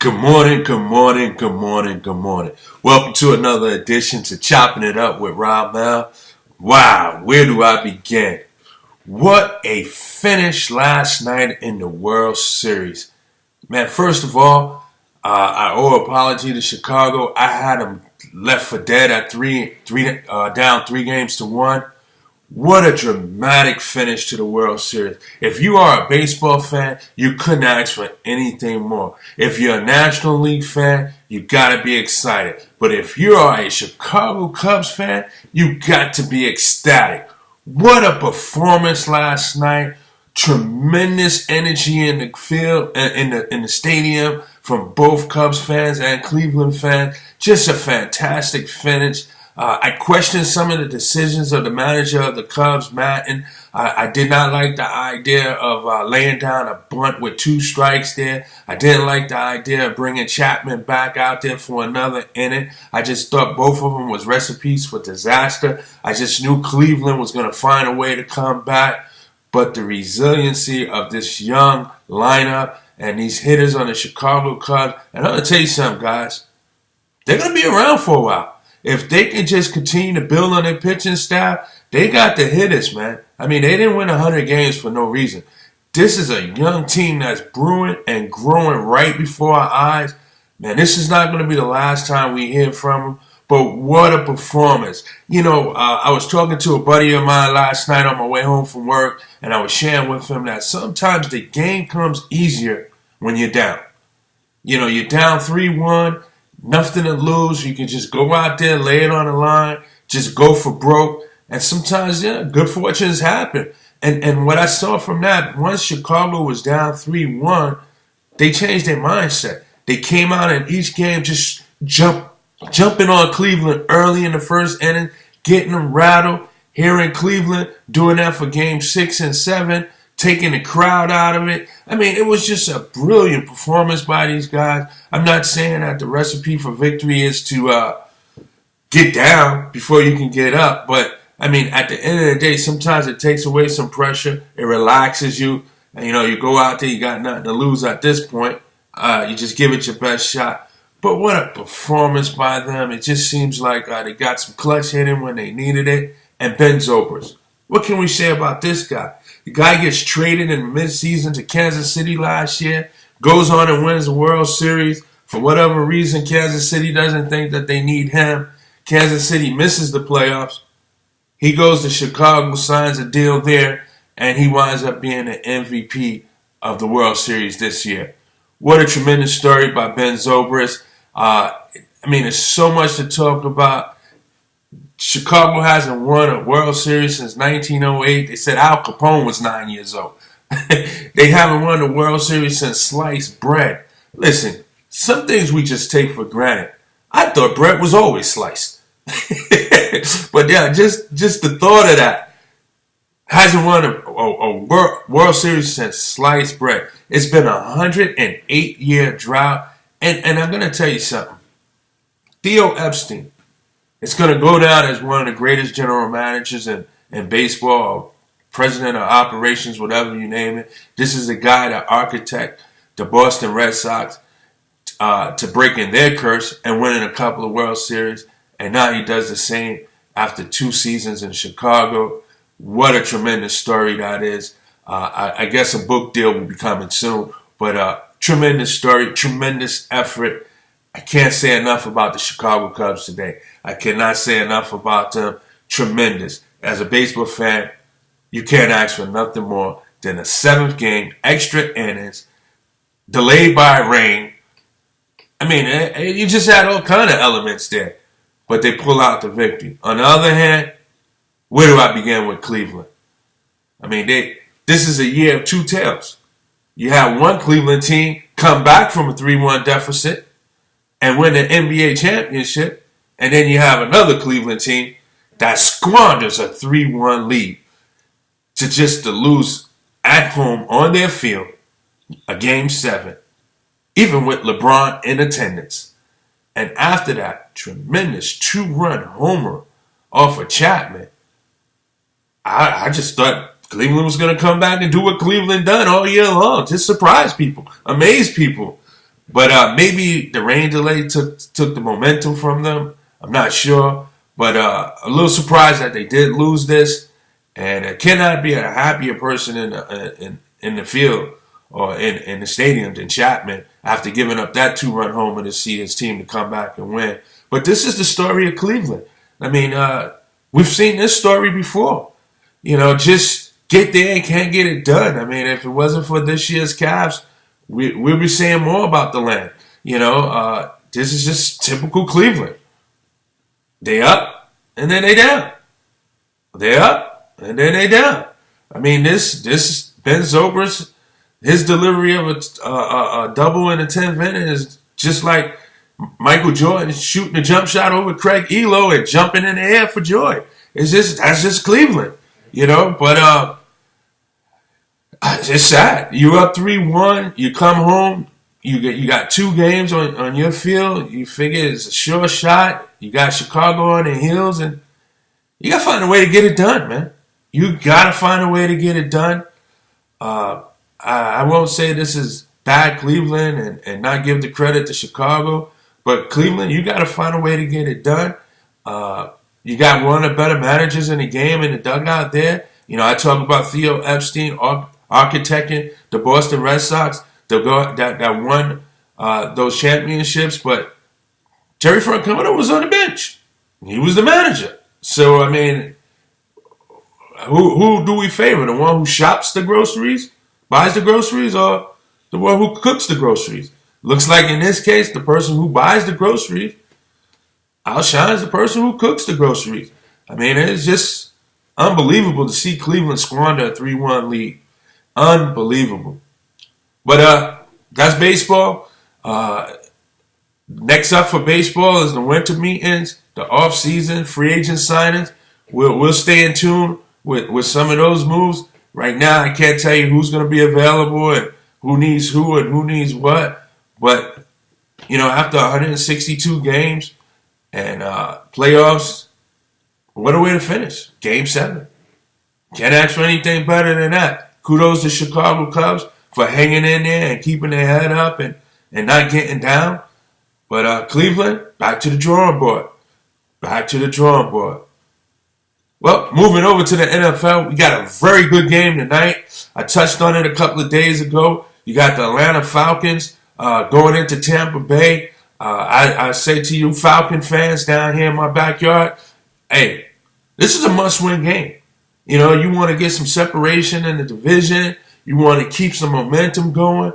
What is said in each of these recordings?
Good morning, good morning, good morning, good morning. Welcome to another edition to Choppin It Up with Ramel. Wow, where do I begin? What a finish last night in the World Series. Man, first of all, I owe apology to Chicago. I had them left for dead at down 3-1. What a dramatic finish to the World Series. If you are a baseball fan, you couldn't ask for anything more. If you're a National League fan, you got to be excited. But if you are a Chicago Cubs fan, you got to be ecstatic. What a performance last night. Tremendous energy in the field, in the stadium from both Cubs fans and Cleveland fans. Just a fantastic finish. I questioned some of the decisions of the manager of the Cubs, Maton. I did not like the idea of laying down a bunt with 2 strikes there. I didn't like the idea of bringing Chapman back out there for another inning. I just thought both of them was recipes for disaster. I just knew Cleveland was going to find a way to come back. But the resiliency of this young lineup and these hitters on the Chicago Cubs, and I'm going to tell you something, guys. They're going to be around for a while. If they can just continue to build on their pitching staff, they got the hitters, man. I mean, they didn't win 100 games for no reason. This is a young team that's brewing and growing right before our eyes. Man, this is not going to be the last time we hear from them. But what a performance. You know, I was talking to a buddy of mine last night on my way home from work, and I was sharing with him that sometimes the game comes easier when you're down. You know, you're down 3-1. Nothing to lose. You can just go out there, lay it on the line, just go for broke. And sometimes, good fortunes happen. And what I saw from that, once Chicago was down 3-1, they changed their mindset. They came out in each game just jumping on Cleveland early in the first inning, getting them rattled. Here in Cleveland, doing that for game 6 and 7. Taking the crowd out of it. I mean, it was just a brilliant performance by these guys. I'm not saying that the recipe for victory is to get down before you can get up. But, I mean, at the end of the day, sometimes it takes away some pressure. It relaxes you. And, you go out there, you got nothing to lose at this point. You just give it your best shot. But what a performance by them. It just seems like they got some clutch hitting when they needed it. And Ben Zobrist. What can we say about this guy? The guy gets traded in midseason to Kansas City last year, goes on and wins the World Series. For whatever reason, Kansas City doesn't think that they need him. Kansas City misses the playoffs. He goes to Chicago, signs a deal there, and he winds up being the MVP of the World Series this year. What a tremendous story by Ben Zobrist. There's so much to talk about. Chicago hasn't won a World Series since 1908. They said Al Capone was 9 years old. They haven't won a World Series since sliced bread. Listen, some things we just take for granted. I thought bread was always sliced. But yeah, just the thought of that. Hasn't won a World Series since sliced bread. It's been a 108-year drought. And I'm going to tell you something. Theo Epstein. It's going to go down as one of the greatest general managers in baseball, or president of operations, whatever you name it. This is the guy that architect the Boston Red Sox to breaking their curse and winning a couple of World Series. And now he does the same after 2 seasons in Chicago. What a tremendous story that is. I guess a book deal will be coming soon. But tremendous story, tremendous effort. I can't say enough about the Chicago Cubs today. I cannot say enough about them. Tremendous. As a baseball fan, you can't ask for nothing more than a 7th game, extra innings, delayed by rain. I mean, you just had all kind of elements there. But they pull out the victory. On the other hand, where do I begin with Cleveland? I mean, this is a year of 2 tales. You have one Cleveland team come back from a 3-1 deficit and win the NBA championship, and then you have another Cleveland team that squanders a 3-1 lead to lose at home on their field a game 7, even with LeBron in attendance. And after that tremendous 2-run homer off of Chapman, I just thought Cleveland was going to come back and do what Cleveland done all year long, just surprise people, amaze people. But maybe the rain delay took the momentum from them. I'm not sure. But a little surprised that they did lose this. And I cannot be a happier person in the field or in the stadium than Chapman after giving up that 2-run homer to see his team to come back and win. But this is the story of Cleveland. I mean, we've seen this story before. Just get there and can't get it done. I mean, if it wasn't for this year's Cavs, we'll be saying more about the land. This is just typical Cleveland. They up and then they down. They up and then they down. I mean, this Ben Zobrist, his delivery of a double in the 10th inning is just like Michael Jordan shooting a jump shot over Craig Elo and jumping in the air for joy. That's just Cleveland, But it's sad. You're up 3-1. You come home. You got 2 games on your field. You figure it's a sure shot. You got Chicago on their heels, and you got to find a way to get it done, man. You got to find a way to get it done. I won't say this is bad Cleveland and not give the credit to Chicago, but Cleveland, you got to find a way to get it done. You got one of the better managers in the game in the dugout there. I talk about Theo Epstein architecting the Boston Red Sox that won those championships, but Terry Francona was on the bench. He was the manager. So, I mean, who do we favor? The one who shops the groceries, buys the groceries, or the one who cooks the groceries? Looks like in this case, the person who buys the groceries outshines the person who cooks the groceries. I mean, it's just unbelievable to see Cleveland squander a 3-1 lead. Unbelievable. But that's baseball. Next up for baseball is the winter meetings, the off-season, free agent signings. We'll stay in tune with some of those moves. Right now, I can't tell you who's going to be available and who needs who and who needs what. But, after 162 games and playoffs, what a way to finish. Game 7. Can't ask for anything better than that. Kudos to Chicago Cubs for hanging in there and keeping their head up and not getting down. But Cleveland, back to the drawing board. Back to the drawing board. Well, moving over to the NFL, we got a very good game tonight. I touched on it a couple of days ago. You got the Atlanta Falcons going into Tampa Bay. I say to you Falcon fans down here in my backyard, hey, this is a must-win game. You want to get some separation in the division. You want to keep some momentum going.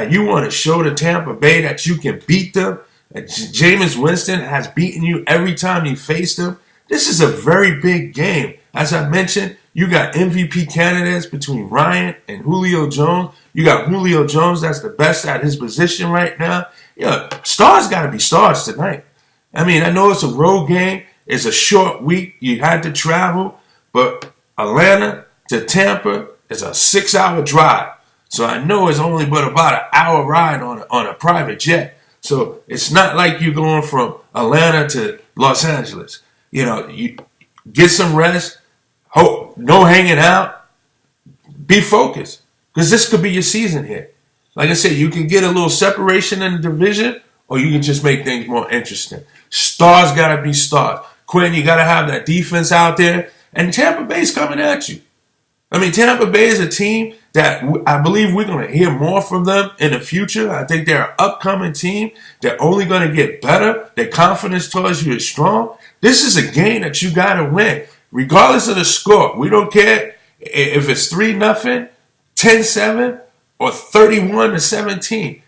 You want to show to Tampa Bay that you can beat them. Jameis Winston has beaten you every time you faced him. This is a very big game. As I mentioned, you got MVP candidates between Ryan and Julio Jones. You got Julio Jones that's the best at his position right now. Yeah, stars got to be stars tonight. I mean, I know it's a road game. It's a short week. You had to travel. But Atlanta to Tampa is a 6-hour drive. So I know it's only but about an hour ride on a private jet. So it's not like you're going from Atlanta to Los Angeles. You get some rest. No hanging out. Be focused. Because this could be your season here. Like I said, you can get a little separation in the division, or you can just make things more interesting. Stars got to be stars. Quinn, you got to have that defense out there. And Tampa Bay's coming at you. I mean, Tampa Bay is a team that I believe we're going to hear more from them in the future. I think they're an upcoming team. They're only going to get better. Their confidence towards you is strong. This is a game that you got to win, regardless of the score. We don't care if it's 3-0, 10-7, or 31-17.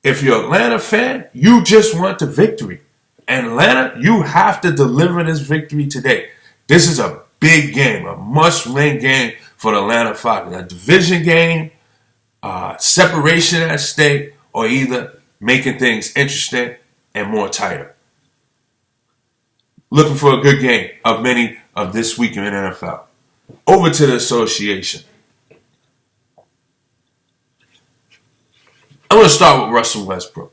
If you're an Atlanta fan, you just want the victory. And Atlanta, you have to deliver this victory today. This is a big game, a must-win game for the Atlanta Falcons. A division game, separation at stake, or either making things interesting and more tighter. Looking for a good game of many of this week in the NFL. Over to the association. I'm going to start with Russell Westbrook.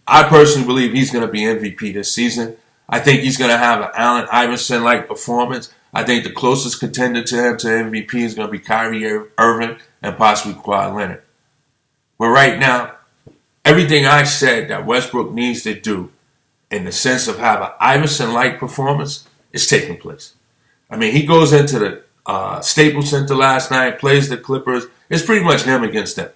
I personally believe he's going to be MVP this season. I think he's going to have an Allen Iverson-like performance. I think the closest contender to him to MVP is going to be Kyrie Irving and possibly Kawhi Leonard. But right now, everything I said that Westbrook needs to do in the sense of have an Iverson-like performance is taking place. I mean, he goes into the Staples Center last night, plays the Clippers. It's pretty much him against them.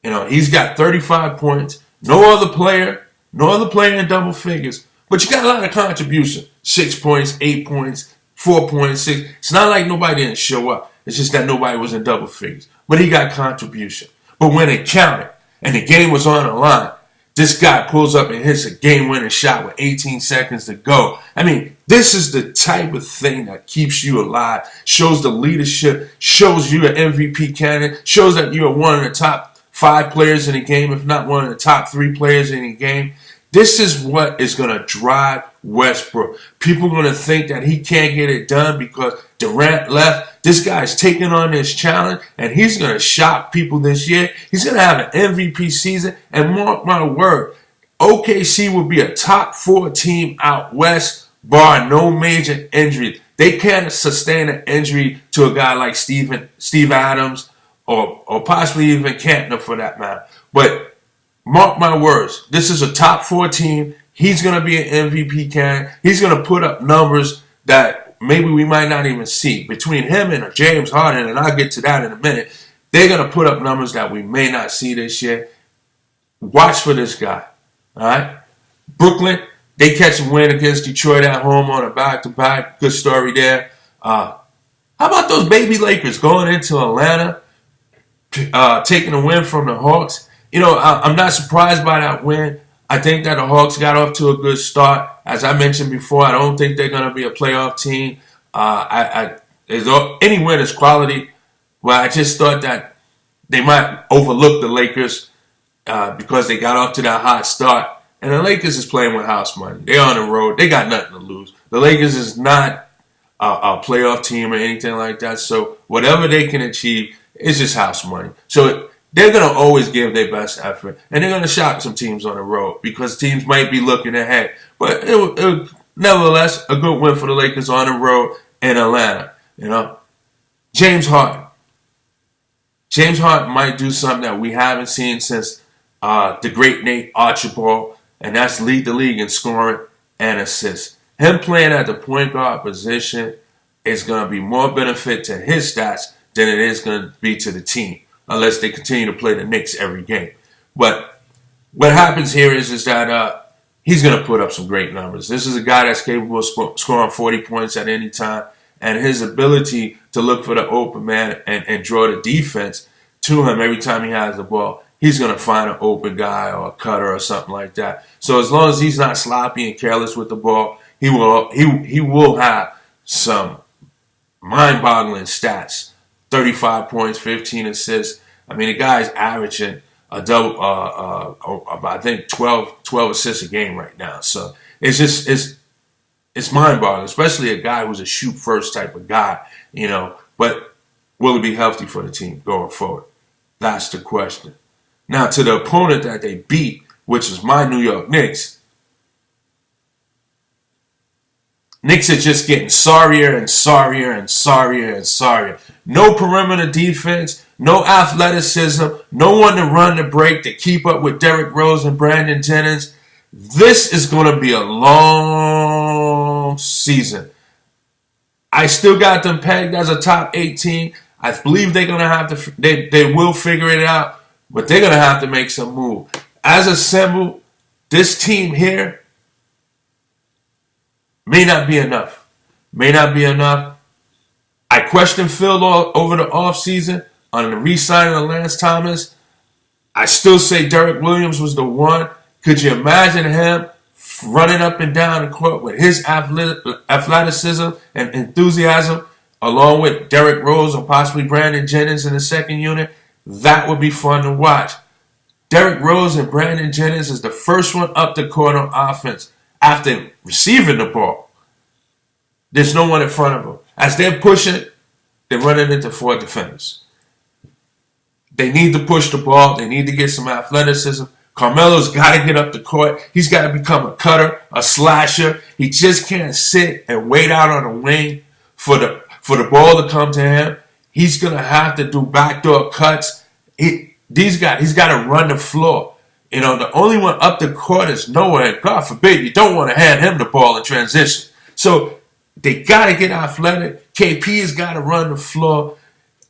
You know, he's got 35 points. No other player in double figures. But you got a lot of contribution. 6 points, 8 points, 4 points, 6. It's not like nobody didn't show up. It's just that nobody was in double figures. But he got contribution. But when it counted and the game was on the line, this guy pulls up and hits a game-winning shot with 18 seconds to go. I mean, this is the type of thing that keeps you alive, shows the leadership, shows you an MVP candidate, shows that you are one of the top 5 players in the game, if not one of the top 3 players in the game. This is what is going to drive Westbrook. People are going to think that he can't get it done because Durant left. This guy's taking on this challenge, and he's going to shock people this year. He's going to have an MVP season, and mark my word, OKC will be a top 4 team out west, bar no major injuries. They can't sustain an injury to a guy like Steve Adams or possibly even Kantner for that matter. But mark my words, this is a top 4 team. He's going to be an MVP candidate. He's going to put up numbers that maybe we might not even see. Between him and James Harden, and I'll get to that in a minute, they're going to put up numbers that we may not see this year. Watch for this guy. All right? Brooklyn, they catch a win against Detroit at home on a back-to-back. Good story there. How about those baby Lakers going into Atlanta, taking a win from the Hawks? You know, I'm not surprised by that win. I think that the Hawks got off to a good start. As I mentioned before, I don't think they're going to be a playoff team. Any win is quality. Well, I just thought that they might overlook the Lakers because they got off to that hot start. And the Lakers is playing with house money. They're on the road. They got nothing to lose. The Lakers is not a playoff team or anything like that. So whatever they can achieve is just house money. So they're going to always give their best effort. And they're going to shock some teams on the road because teams might be looking ahead. But it was nevertheless a good win for the Lakers on the road in Atlanta. You know, James Harden. James Harden might do something that we haven't seen since the great Nate Archibald, and that's lead the league in scoring and assists. Him playing at the point guard position is going to be more benefit to his stats than it is going to be to the team, unless they continue to play the Knicks every game. But what happens here is that he's going to put up some great numbers. This is a guy that's capable of scoring 40 points at any time, and his ability to look for the open man and draw the defense to him every time he has the ball, he's going to find an open guy or a cutter or something like that. So as long as he's not sloppy and careless with the ball, he will have some mind-boggling stats. 35 points, 15 assists. I mean, the guy's averaging a double, I think 12 assists a game right now. So it's mind-boggling, especially a guy who's a shoot-first type of guy, you know. But will he be healthy for the team going forward? That's the question. Now, to the opponent that they beat, which is my New York Knicks, Knicks are just getting sorrier and sorrier and sorrier and sorrier. No perimeter defense, no athleticism, no one to run the break to keep up with Derrick Rose and Brandon Jennings. This is going to be a long season. I still got them pegged as a top 18. I believe they're going to have to. They will figure it out, but they're going to have to make some move. As assembled, this team here may not be enough. May not be enough. I questioned Phil over the offseason on the re-signing of Lance Thomas. I still say Derek Williams was the one. Could you imagine him running up and down the court with his athleticism and enthusiasm, along with Derrick Rose or possibly Brandon Jennings in the second unit? That would be fun to watch. Derrick Rose and Brandon Jennings is the first one up the court on offense after receiving the ball. There's no one in front of them. As they're pushing, they're running into 4 defenders. They need to push the ball. They need to get some athleticism. Carmelo's got to get up the court. He's got to become a cutter, a slasher. He just can't sit and wait out on the wing for the ball to come to him. He's going to have to do backdoor cuts. He's got to run the floor. The only one up the court is Noah, and God forbid you don't want to hand him the ball in transition. So they got to get athletic. KP has got to run the floor.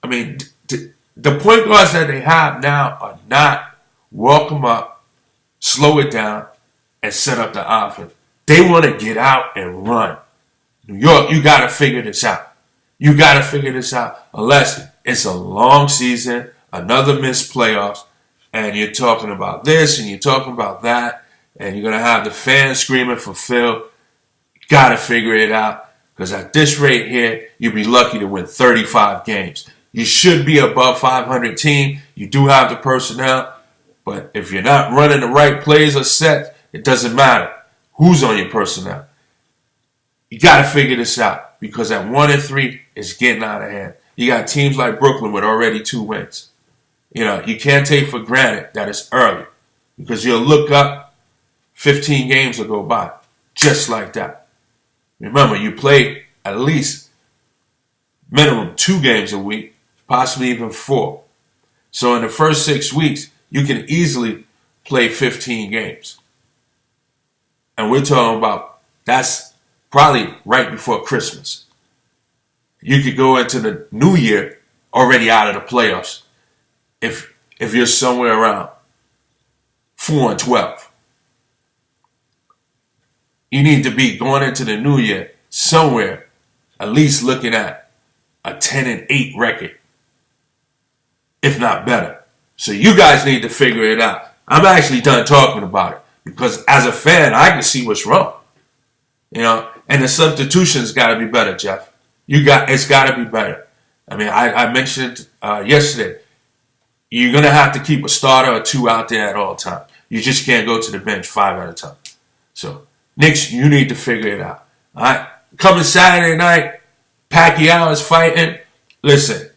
I mean, the point guards that they have now are not walk them up, slow it down, and set up the offense. They want to get out and run. New York, you got to figure this out. You got to figure this out unless it's a long season, another missed playoffs, and you're talking about this and you're talking about that, and you're going to have the fans screaming for Phil. Got to figure it out because at this rate here, you'd be lucky to win 35 games. You should be above 500 team. You do have the personnel, but if you're not running the right plays or sets, it doesn't matter who's on your personnel. You got to figure this out because at 1-3, it's getting out of hand. You got teams like Brooklyn with already 2 wins. You can't take for granted that it's early because you'll look up, 15 games will go by just like that. Remember, you play at least minimum 2 games a week, possibly even 4. So in the first 6 weeks, you can easily play 15 games. And we're talking about that's probably right before Christmas. You could go into the new year already out of the playoffs if you're somewhere around 4-12. You need to be going into the new year somewhere at least looking at a 10-8 record, if not better. So you guys need to figure it out. I'm actually done talking about it because as a fan, I can see what's wrong. And the substitutions got to be better, Jeff. It's got to be better. I mean, I mentioned yesterday, you're going to have to keep a starter or 2 out there at all times. You just can't go to the bench 5 at a time. So, Knicks, you need to figure it out. All right? Coming Saturday night, Pacquiao is fighting. Listen,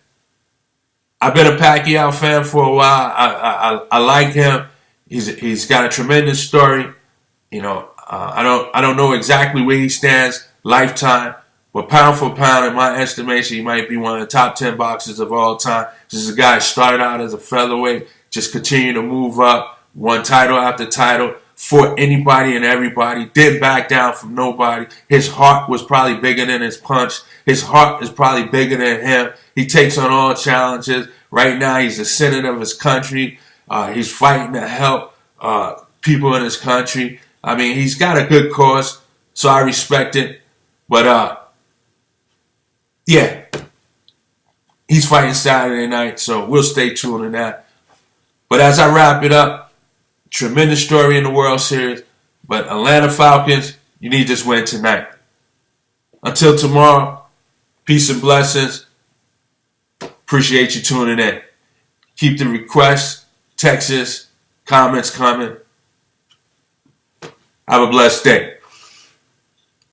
I've been a Pacquiao fan for a while. I like him. He's got a tremendous story. I don't know exactly where he stands lifetime, but pound for pound, in my estimation, he might be one of the top 10 boxers of all time. This is a guy who started out as a featherweight, just continued to move up, won title after title, fought anybody and everybody, didn't back down from nobody. His heart was probably bigger than his punch. His heart is probably bigger than him. He takes on all challenges. Right now, he's the senator of his country. He's fighting to help people in his country. I mean, he's got a good cause, so I respect it. But, yeah, he's fighting Saturday night, so we'll stay tuned on that. But as I wrap it up, tremendous story in the World Series. But Atlanta Falcons, you need this win tonight. Until tomorrow, peace and blessings. Appreciate you tuning in. Keep the requests, texts, comments coming. Have a blessed day.